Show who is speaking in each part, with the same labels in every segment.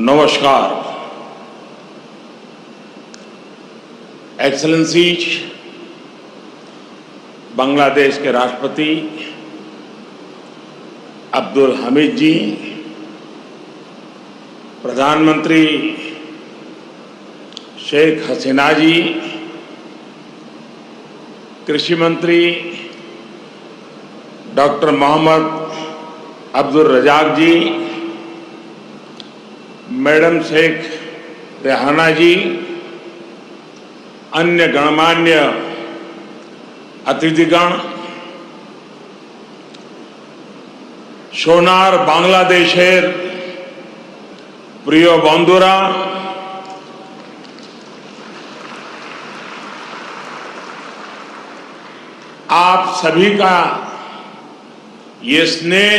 Speaker 1: नमस्कार। एक्सेलेंसीज, बांग्लादेश के राष्ट्रपति अब्दुल हमीद जी, प्रधानमंत्री शेख हसीना जी, कृषि मंत्री डॉक्टर मोहम्मद अब्दुल रजाक जी, मैडम शेख रेहाना जी, अन्य गणमान्य अतिथिगण, सोनार बांग्लादेशेर प्रिय बंधुरा, आप सभी का ये स्नेह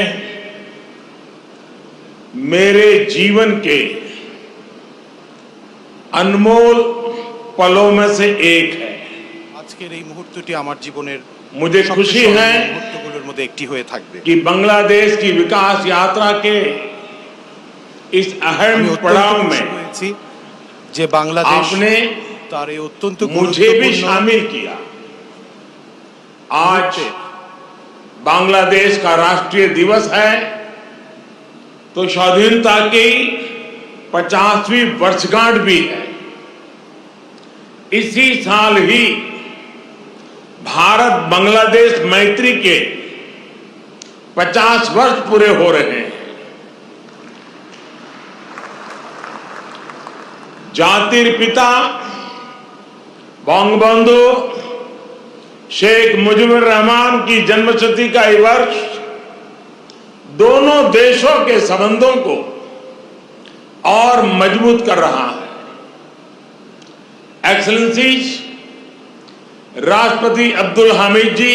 Speaker 1: मेरे जीवन के अनमोल पलों में से एक है।
Speaker 2: আজকের এই মুহূর্তটি আমার জীবনের
Speaker 1: मुझे खुशी है
Speaker 2: মুহূর্তগুলোর মধ্যে একটি হয়ে থাকবে।
Speaker 1: कि बांग्लादेश की विकास यात्रा के इस अहम पड़ाव में
Speaker 2: যে বাংলাদেশ
Speaker 1: आपने
Speaker 2: তার এই অত্যন্ত
Speaker 1: मुझे भी शामिल किया। आज बांग्लादेश का राष्ट्रीय दिवस है, तो स्वाधीनता की 50वीं वर्षगांठ भी है। इसी साल ही भारत बांग्लादेश मैत्री के 50 वर्ष पूरे हो रहे हैं। जातिर पिता बंगबंधु शेख मुजीबुर रहमान की जन्मशती का ये वर्ष दोनों देशों के संबंधों को और मजबूत कर रहा है। एक्सेलेंसीज, राष्ट्रपति अब्दुल हमीद जी,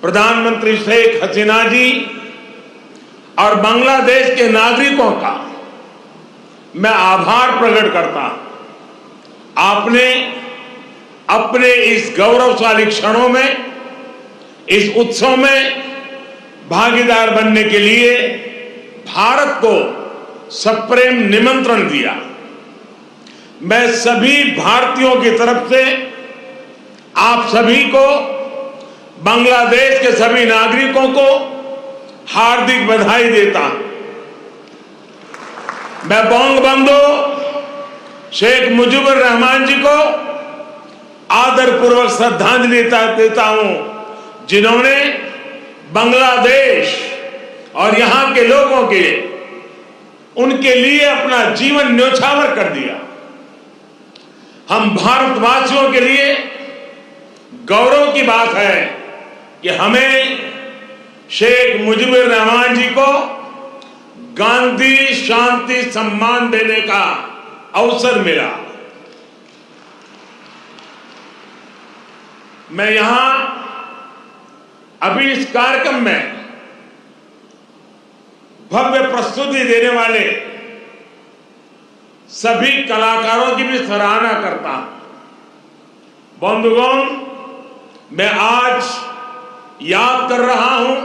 Speaker 1: प्रधानमंत्री शेख हसीना जी और बांग्लादेश के नागरिकों का मैं आभार प्रकट करता हूं। आपने अपने इस गौरवशाली क्षणों में, इस उत्सव में भागीदार बनने के लिए भारत को सप्रेम निमंत्रण दिया। मैं सभी भारतीयों की तरफ से आप सभी को, बांग्लादेश के सभी नागरिकों को हार्दिक बधाई देता हूं। मैं बंगबंधु शेख मुजीबुर रहमान जी को आदरपूर्वक श्रद्धांजलि देता हूं, जिन्होंने बांग्लादेश और यहां के लोगों के उनके लिए अपना जीवन न्योछावर कर दिया। हम भारतवासियों के लिए गौरव की बात है कि हमें शेख मुजीबुर रहमान जी को गांधी शांति सम्मान देने का अवसर मिला। मैं यहां अभी इस कार्यक्रम में भव्य प्रस्तुति देने वाले सभी कलाकारों की भी सराहना करता हूं। बंधुगण, मैं आज याद कर रहा हूं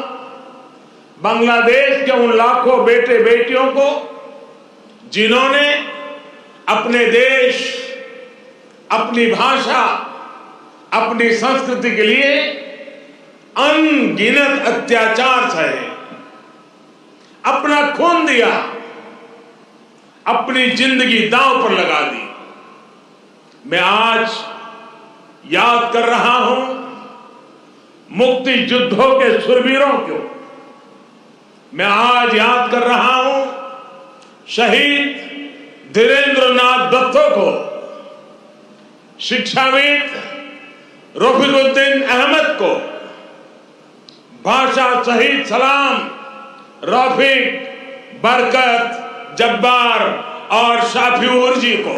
Speaker 1: बांग्लादेश के उन लाखों बेटे बेटियों को जिन्होंने अपने देश, अपनी भाषा, अपनी संस्कृति के लिए अनगिनत अत्याचार सहे, अपना खून दिया, अपनी जिंदगी दांव पर लगा दी। मैं आज याद कर रहा हूं मुक्ति युद्धों के शूरवीरों को। मैं आज याद कर रहा हूं शहीद धीरेंद्रनाथ दत्तो को, शिक्षाविद रफीकुद्दीन अहमद को, भाषा शहीद सलाम, रफीक, बरकत, जब्बार और शाफिऊर जी को।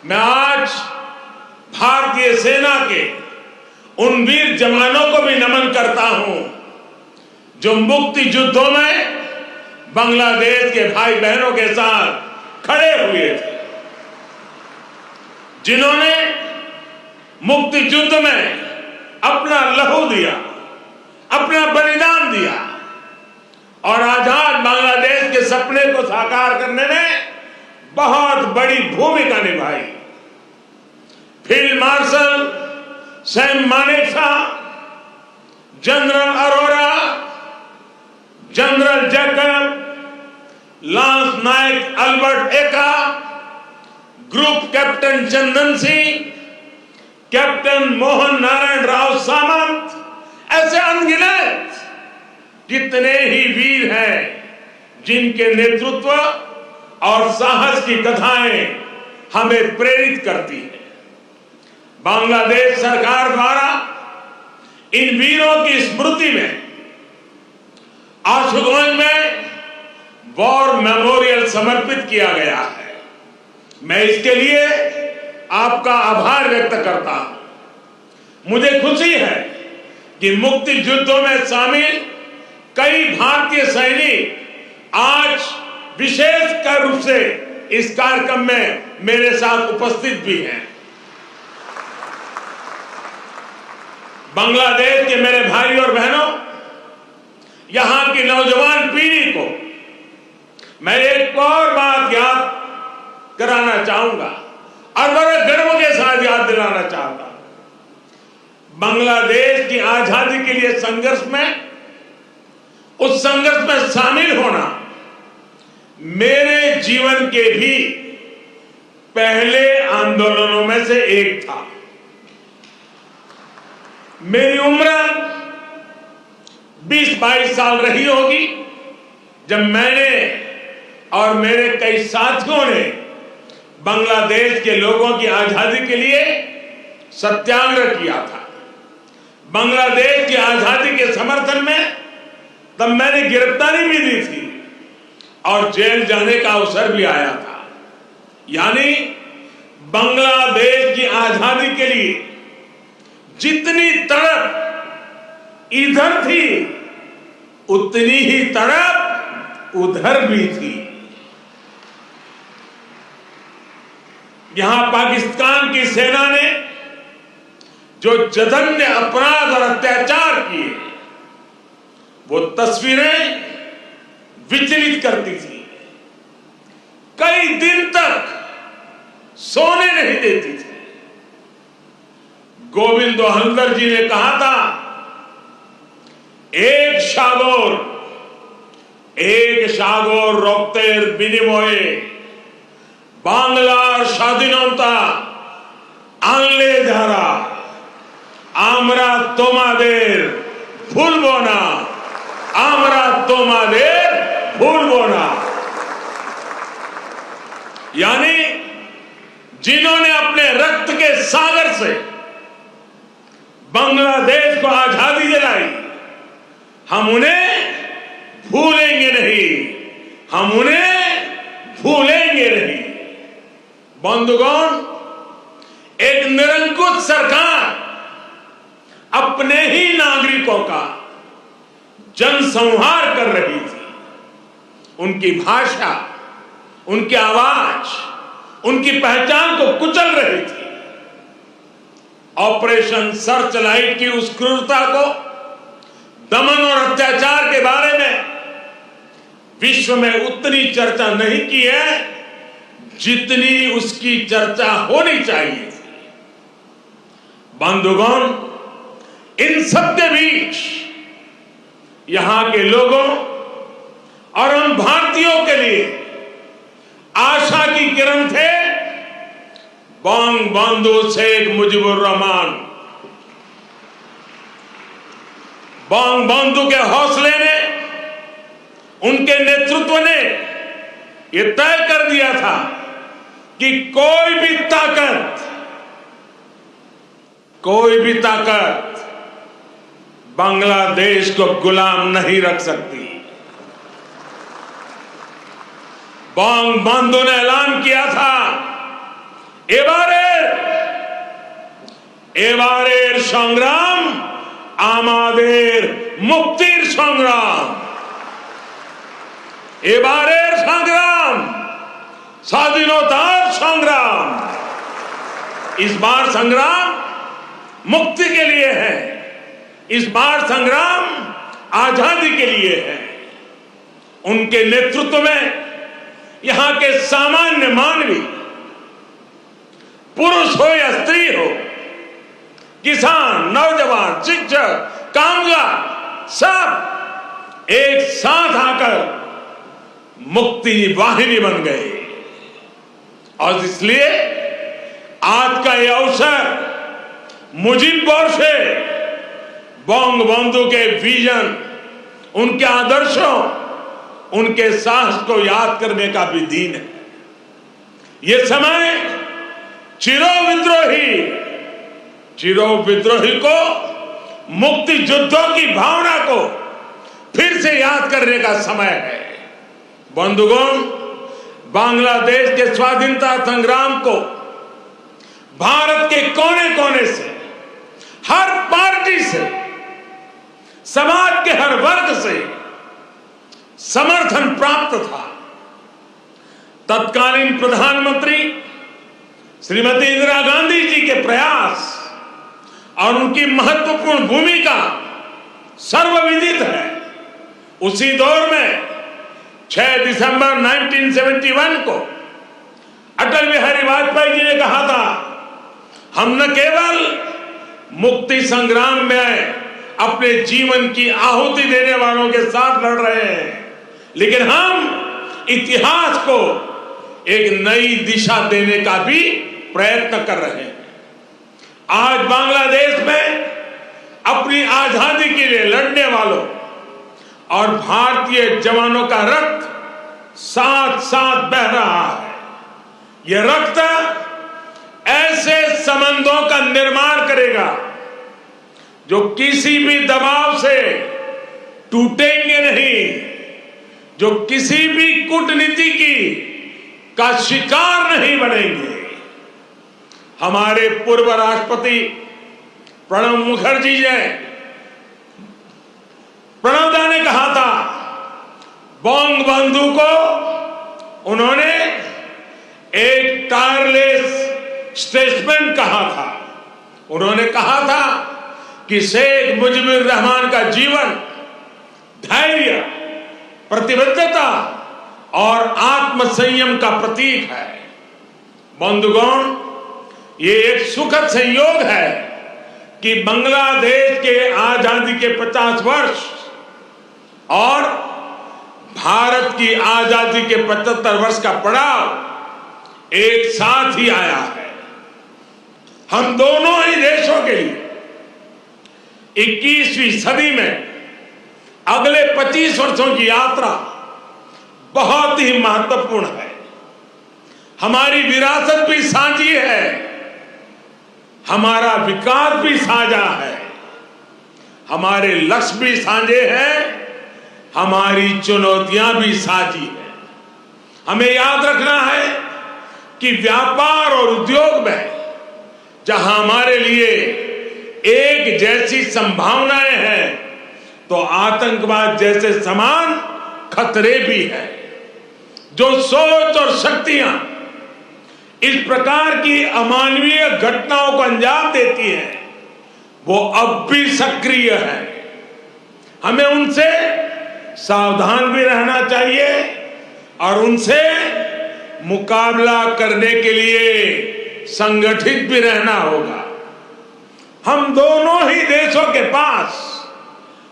Speaker 1: मैं आज भारतीय सेना के उन वीर जवानों को भी नमन करता हूं जो मुक्ति युद्धों में बांग्लादेश के भाई बहनों के साथ खड़े हुए थे, जिन्होंने मुक्ति युद्ध में अपना लहू दिया, अपना बलिदान दिया। और आजाद बांग्लादेश के सपने को साकार करने में बहुत बड़ी भूमिका निभाई। Field marshal Sam Manekshaw, general Arora, general Jacob, lance naik Albert Ekka, group captain Chandan Singh, captain Mohan Narayan Rao Samant, ऐसे अनगिनत जितने ही वीर हैं जिनके नेतृत्व और साहस की कथाएं हमें प्रेरित करती हैं। बांग्लादेश सरकार द्वारा इन वीरों की स्मृति में आशुगंज में वॉर मेमोरियल समर्पित किया गया है। मैं इसके लिए आपका आभार व्यक्त करता हूं। मुझे खुशी है कि मुक्ति युद्धों में शामिल कई भारतीय सैनिक आज विशेष रूप से इस कार्यक्रम में मेरे साथ उपस्थित भी हैं। बांग्लादेश के मेरे भाई और बहनों, यहां की नौजवान पीढ़ी को मैं एक और बात याद कराना चाहूंगा और बड़े गर्व के साथ याद दिलाना चाहता हूं। बांग्लादेश की आजादी के लिए संघर्ष में, उस संघर्ष में शामिल होना मेरे जीवन के भी पहले आंदोलनों में से एक था। मेरी उम्र 20-22 साल रही होगी जब मैंने और मेरे कई साथियों ने बांग्लादेश के लोगों की आजादी के लिए सत्याग्रह किया था। बांग्लादेश की आजादी के समर्थन में तब मैंने गिरफ्तारी भी दी थी और जेल जाने का अवसर भी आया था। यानी बांग्लादेश की आजादी के लिए जितनी तड़प इधर थी उतनी ही तड़प उधर भी थी। यहां पाकिस्तान की सेना ने जो जघन्य अपराध और अत्याचार किए, वो तस्वीरें विचलित करती थी। कई दिन तक सोने नहीं देती थी। गोविंद हल्दर जी ने कहा था, एक সাগর রক্তের বিনিময়ে বাংলার স্বাধীনতা আনলে যারা, আমরা তোমাদের ভুলবো না, আমরা তোমাদের ভুলবো না। यानी जिन्होंने अपने रक्त के सागर से बांग्लादेश को आजादी दिलाई, हम उन्हें भूलेंगे नहीं, हम उन्हें भूलेंगे नहीं। बंधुगण, एक निरंकुश सरकार अपने ही नागरिकों का जनसंहार कर रही थी। उनकी भाषा, उनकी आवाज, उनकी पहचान को कुचल रही थी। ऑपरेशन सर्चलाइट की उस क्रूरता को, दमन और अत्याचार के बारे में विश्व में उतनी चर्चा नहीं की है जितनी उसकी चर्चा होनी चाहिए थी। बंधुगण, इन सब के बीच यहां के लोगों और हम भारतीयों के लिए आशा की किरण थे बंगबंधु शेख मुजीबुर रहमान। बंगबंधु के हौसले ने, उनके नेतृत्व ने यह तय कर दिया था कि कोई भी ताकत बांग्लादेश को गुलाम नहीं रख सकती। बंगबंधु ने ऐलान किया था, এবারের সংগ্রাম আমাদের মুক্তির সংগ্রাম। এবারের সংগ্রাম स्वाधीनतार संग्राम। इस बार संग्राम मुक्ति के लिए है, इस बार संग्राम आजादी के लिए है। उनके नेतृत्व में यहां के सामान्य मानवी, पुरुष हो या स्त्री हो, किसान, नौजवान, शिक्षक, कामगार, सब एक साथ आकर मुक्ति वाहिनी बन गए। और इसलिए आज का यह अवसर मुजीब बोरसे, बंगबंधु के विजन, उनके आदर्शों, उनके साहस को याद करने का भी दिन है। यह समय चिरो विद्रोही को, मुक्ति युद्धों की भावना को फिर से याद करने का समय है। बंधुगण, बांग्लादेश के स्वाधीनता संग्राम को भारत के कोने कोने से, हर पार्टी से, समाज के हर वर्ग से समर्थन प्राप्त था। तत्कालीन प्रधानमंत्री श्रीमती इंदिरा गांधी जी के प्रयास और उनकी महत्वपूर्ण भूमिका सर्वविदित है। उसी दौर में 6 दिसंबर 1971 को अटल बिहारी वाजपेयी जी ने कहा था, हम न केवल मुक्ति संग्राम में अपने जीवन की आहुति देने वालों के साथ लड़ रहे हैं, लेकिन हम इतिहास को एक नई दिशा देने का भी प्रयत्न कर रहे हैं। आज बांग्लादेश में अपनी आजादी के लिए लड़ने वालों और भारतीय जवानों का रक्त साथ साथ बह रहा है। यह रक्त ऐसे संबंधों का निर्माण करेगा जो किसी भी दबाव से टूटेंगे नहीं, जो किसी भी कूटनीति का शिकार नहीं बनेंगे। हमारे पूर्व राष्ट्रपति प्रणब मुखर्जी जी, प्रणबदा ने कहा था, बंगबंधु को उन्होंने एक टायरलेस स्टेटसमैन कहा था। उन्होंने कहा था कि शेख मुजीबुर रहमान का जीवन धैर्य, प्रतिबद्धता और आत्मसंयम का प्रतीक है। बंधुगण, ये एक सुखद संयोग है कि बांग्लादेश के आजादी के 50 वर्ष और भारत की आजादी के 75 वर्ष का पड़ाव एक साथ ही आया है। हम दोनों ही देशों के लिए 21वीं सदी में अगले 25 वर्षों की यात्रा बहुत ही महत्वपूर्ण है। हमारी विरासत भी साझी है, हमारा विकास भी साझा है, हमारे लक्ष्य भी साझे हैं, हमारी चुनौतियां भी साझी है। हमें याद रखना है कि व्यापार और उद्योग में जहां हमारे लिए एक जैसी संभावनाएं हैं, तो आतंकवाद जैसे समान खतरे भी हैं। जो सोच और शक्तियां इस प्रकार की अमानवीय घटनाओं को अंजाम देती हैं, वो अब भी सक्रिय है। हमें उनसे सावधान भी रहना चाहिए और उनसे मुकाबला करने के लिए संगठित भी रहना होगा। हम दोनों ही देशों के पास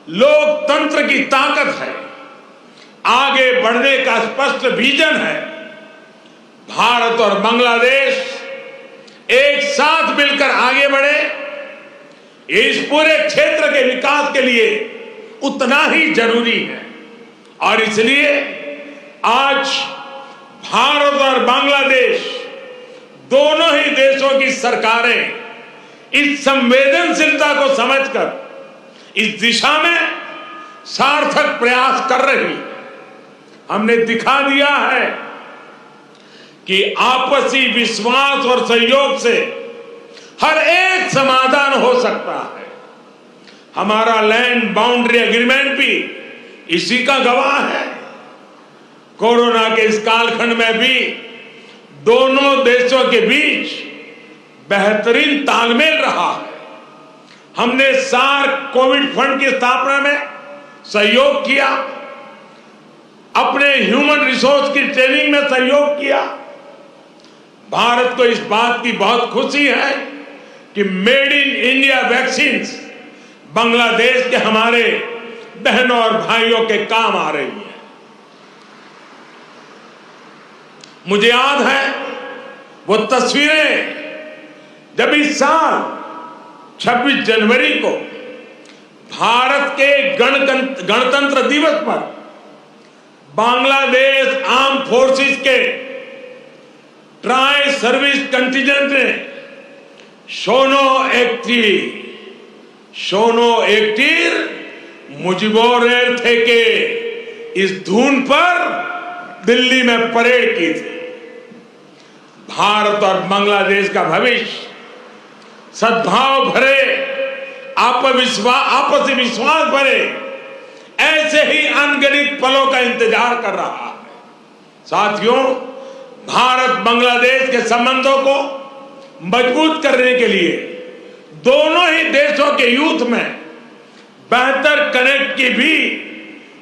Speaker 1: लोकतंत्र की ताकत है, आगे बढ़ने का स्पष्ट विजन है। भारत और बांग्लादेश एक साथ मिलकर आगे बढ़े, इस पूरे क्षेत्र के विकास के लिए उतना ही जरूरी है। और इसलिए आज भारत और बांग्लादेश दोनों ही देशों की सरकारें इस संवेदनशीलता को समझकर इस दिशा में सार्थक प्रयास कर रही है। हमने दिखा दिया है कि आपसी विश्वास और सहयोग से हर एक समाधान हो सकता है। हमारा लैंड बाउंड्री एग्रीमेंट भी इसी का गवाह है। कोरोना के इस कालखंड में भी दोनों देशों के बीच बेहतरीन तालमेल रहा है। हमने सार्क कोविड फंड की स्थापना में सहयोग किया। अपने ह्यूमन रिसोर्स की ट्रेनिंग में सहयोग किया। भारत को इस बात की बहुत खुशी है कि made in India vaccine Bangladesh के हमारे बहनों और भाइयों के काम आ रही है। मुझे याद है वो तस्वीरें जब इस साल 26 जनवरी को भारत के गणतंत्र दिवस पर बांग्लादेश आर्म फोर्सेस के ट्राई सर्विस कंटिजेंट ने शोनो एक्टिर मुजिबोर थे के इस धुन पर दिल्ली में परेड की थी। भारत और बांग्लादेश का भविष्य सद्भाव भरे, आपसी विश्वास भरे ऐसे ही अनगिनत पलों का इंतजार कर रहा है। साथियों, भारत बांग्लादेश के संबंधों को मजबूत करने के लिए दोनों ही देशों के यूथ में बेहतर कनेक्ट की भी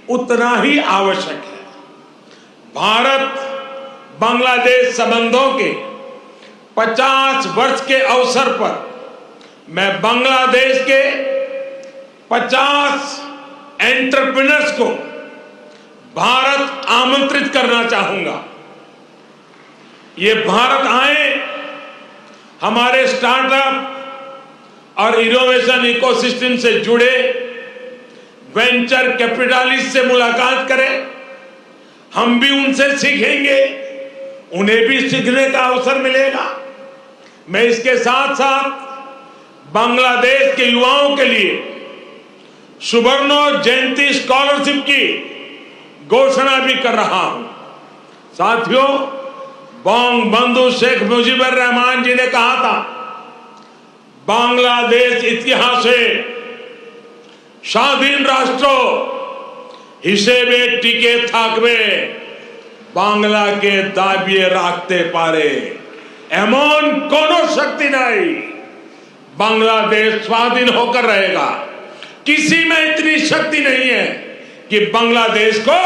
Speaker 1: उतना ही आवश्यक है। भारत बांग्लादेश संबंधों के 50 वर्ष के अवसर पर मैं बांग्लादेश के 50 एंटरप्रेन्योर्स को भारत आमंत्रित करना चाहूंगा। ये भारत आए, हमारे स्टार्टअप और इनोवेशन इकोसिस्टम से जुड़े वेंचर कैपिटलिस्ट से मुलाकात करें। हम भी उनसे सीखेंगे, उन्हें भी सीखने का अवसर मिलेगा। मैं इसके साथ साथ बांग्लादेश के युवाओं के लिए सुवर्णो जयंती स्कॉलरशिप की घोषणा भी कर रहा हूं। साथियों, बंगबंधु शेख मुजीबुर रहमान जी ने कहा था, बांग्लादेश इतिहासे স্বাধীন রাষ্ট্র হিসেবে টিকে থাকবে বাংলাকে দাবিয়ে রাখতে পারে এমন কোন শক্তি নাই। बांग्लादेश स्वाधीन होकर रहेगा। किसी में इतनी शक्ति नहीं है कि बांग्लादेश को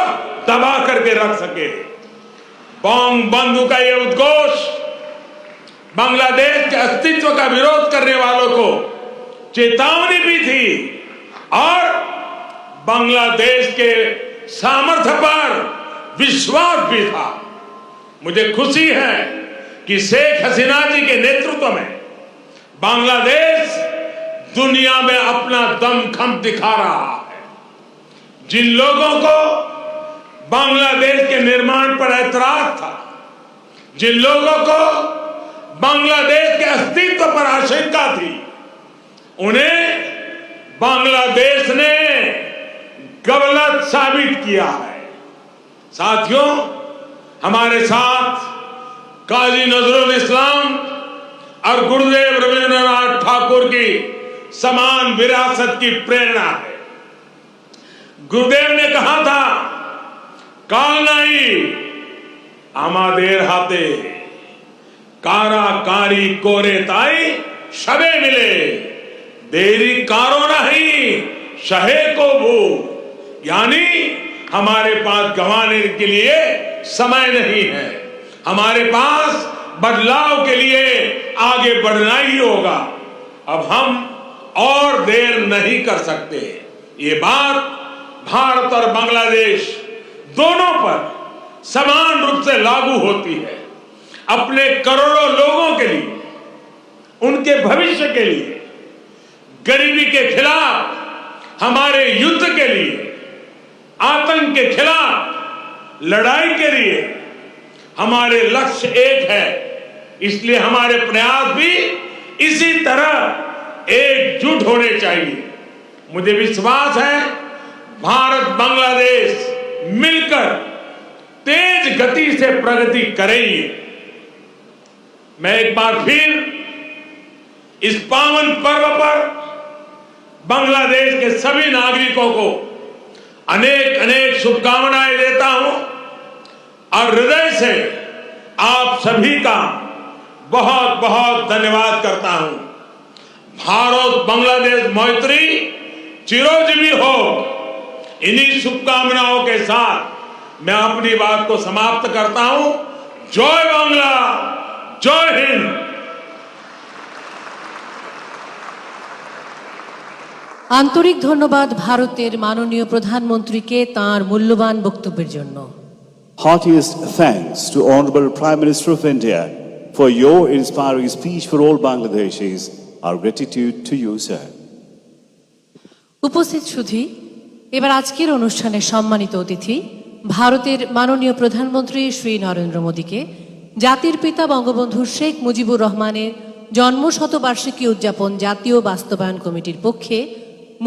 Speaker 1: दबा करके रख सके। बंगबंधु का यह उद्घोष बांग्लादेश के अस्तित्व का विरोध करने वालों को चेतावनी भी थी और बांग्लादेश के सामर्थ्य पर विश्वास भी था। मुझे खुशी है कि शेख हसीना जी के नेतृत्व में बांग्लादेश दुनिया में अपना दमखम दिखा रहा है। जिन लोगों को बांग्लादेश के निर्माण पर ऐतराज था, जिन लोगों को बांग्लादेश के अस्तित्व पर आशंका थी, उन्हें बांग्लादेश ने गलत साबित किया है। साथियों, हमारे साथ काजी नजरुल इस्लाम और गुरुदेव रविंद्रनाथ ठाकुर की समान विरासत की प्रेरणा है। गुरुदेव ने कहा था, काल नहीं आमादेर हाथे काराकारी कोरे ताई शबे मिले देरी कारो नहीं शहे को भू। यानी हमारे पास गंवाने के लिए समय नहीं है, हमारे पास बदलाव के लिए आगे बढ़ना ही होगा। अब हम और देर नहीं कर सकते। ये बात भारत और बांग्लादेश दोनों पर समान रूप से लागू होती है। अपने करोड़ों लोगों के लिए, उनके भविष्य के लिए, गरीबी के खिलाफ हमारे युद्ध के लिए, आतंक के खिलाफ लड़ाई के लिए हमारे लक्ष्य एक है। इसलिए हमारे प्रयास भी इसी तरह एकजुट होने चाहिए। मुझे विश्वास है भारत बांग्लादेश मिलकर तेज गति से प्रगति करेंगे। मैं एक बार फिर इस पावन पर्व पर बांग्लादेश के सभी नागरिकों को अनेक अनेक शुभकामनाएं देता हूं और हृदय से आप सभी का बहुत बहुत धन्यवाद करता हूं। भारत बांग्लादेश मैत्री चिरोजीवी हो। इन्हीं शुभकामनाओं के साथ मैं अपनी बात को समाप्त करता हूं। जय बांग्ला, जय हिंद।
Speaker 3: আন্তরিক ধন্যবাদ ভারতের মাননীয় প্রধানমন্ত্রীকে তাঁর মূল্যবান বক্তব্যের জন্য।
Speaker 4: Heartiest thanks to Honorable Prime Minister of India for your inspiring speech for all Bangladeshis. Our gratitude to you, sir.
Speaker 3: উপস্থিত সুধী, এবার আজকের অনুষ্ঠানের সম্মানিত অতিথি ভারতের মাননীয় প্রধানমন্ত্রী শ্রী নরেন্দ্র মোদীকে জাতির পিতা বঙ্গবন্ধু শেখ মুজিবুর রহমানের জন্মশতবার্ষিকী উদযাপন জাতীয় বাস্তবায়ন কমিটির পক্ষে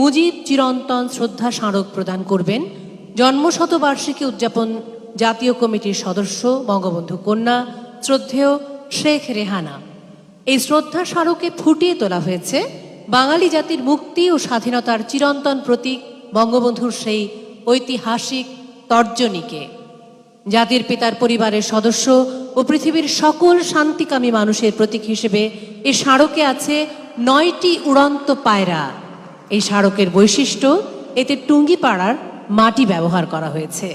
Speaker 3: মুজিব চিরন্তন শ্রদ্ধা স্মারক প্রদান করবেন জন্মশতবার্ষিকী উদযাপন জাতীয় কমিটির সদস্য বঙ্গবন্ধু কন্যা শ্রদ্ধেয় শেখ রেহানা। এই শ্রদ্ধা স্মারকে ফুটিয়ে তোলা হয়েছে বাঙালি জাতির মুক্তি ও স্বাধীনতার চিরন্তন প্রতীক বঙ্গবন্ধুর সেই ঐতিহাসিক তর্জনীকে। জাতির পিতার পরিবারের সদস্য ও পৃথিবীর সকল শান্তিকামী মানুষের প্রতীক হিসেবে এই স্মারকে আছে 9টি উড়ন্ত পায়রা। এই স্মারকের বৈশিষ্ট্য, এতে টুঙ্গিপাড়ার মাটি ব্যবহার করা হয়েছে।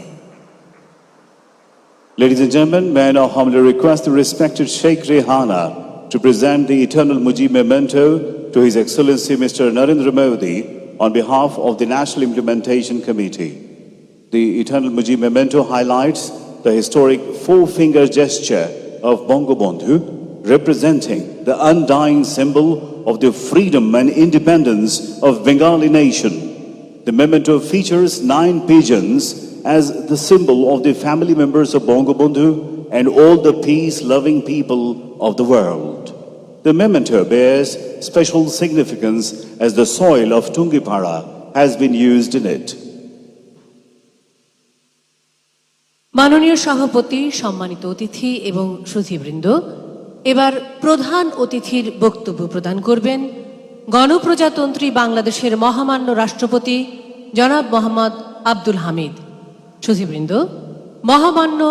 Speaker 4: Ladies and gentlemen, may I now humbly request the respected Sheikh Rehana to present the Eternal Mujib Memento to His Excellency Mr. Narendra Modi on behalf of the National Implementation Committee. The Eternal Mujib Memento highlights the historic four-finger gesture of Bangabandhu, representing the undying symbol of the freedom and independence of Bengali nation. The memento features 9 pigeons as the symbol of the family members of Bangabandhu and all the peace-loving people of the world. The memento bears special significance as the soil of Tungipara has been used in it.
Speaker 3: মাননীয় সভাপতি, সম্মানিত অতিথি এবং সুধীবৃন্দ, এবার প্রধান অতিথির বক্তব্য প্রদান করবেন গণপ্রজাতন্ত্রী বাংলাদেশের মহামান্য রাষ্ট্রপতি জনাব মোহাম্মদ আব্দুল হামিদ। সুধীবৃন্দ, মহামান্য